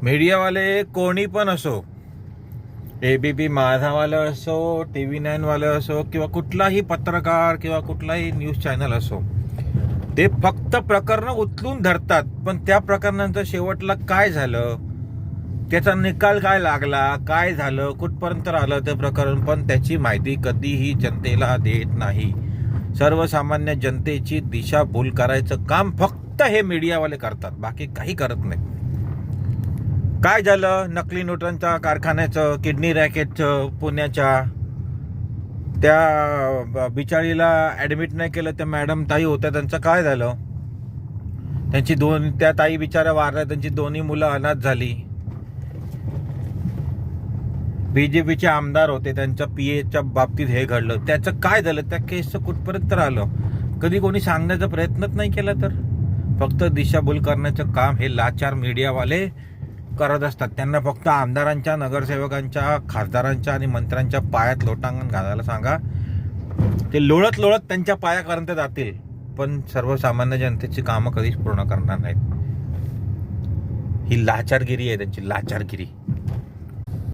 मीडियावाले कोणी पण असो, ABP माझावालं असो, TV9 वालं असो, किंवा कुठलाही पत्रकार किंवा कुठलाही न्यूज चॅनल असो, ते फक्त प्रकरणं उचलून धरतात. पण त्या प्रकरणांचं शेवटला काय झालं, त्याचा निकाल काय लागला, काय झालं, कुठपर्यंत आलं ते प्रकरण, पण त्याची माहिती कधीही जनतेला देत नाही. सर्वसामान्य जनतेची दिशाभूल करायचं काम फक्त हे मीडियावाले करतात, बाकी काही करत नाही. काय झालं नकली नोटांच्या कारखान्याचं, किडनी रॅकेटचं, पुण्याच्या त्या बिचारीला ॲडमिट नाही केलं, त्या मॅडम ताई होत्या, त्यांचं काय झालं? त्यांची त्या ताई बिचाऱ्या वारल्या, त्यांची दोन्ही मुलं अनाथ झाली. BJPचे आमदार होते, त्यांच्या PAच्या बाबतीत हे घडलं, त्याचं काय झालं? त्या केसचं कुठपर्यंत आलं? कधी कोणी सांगण्याचा प्रयत्नच नाही केला. तर फक्त दिशाभूल करण्याचं काम हे लाचार मीडियावाले करत असतात. त्यांना फक्त आमदारांच्या, नगरसेवकांच्या, खासदारांच्या आणि मंत्र्यांच्या पायात लोटांगण घालायला सांगा, ते लोळत लोळत त्यांच्या पायापर्यंत जातील, पण सर्वसामान्य जनतेची कामं कधीच पूर्ण करणार नाहीत. ही लाचारगिरी आहे त्यांची, लाचारगिरी.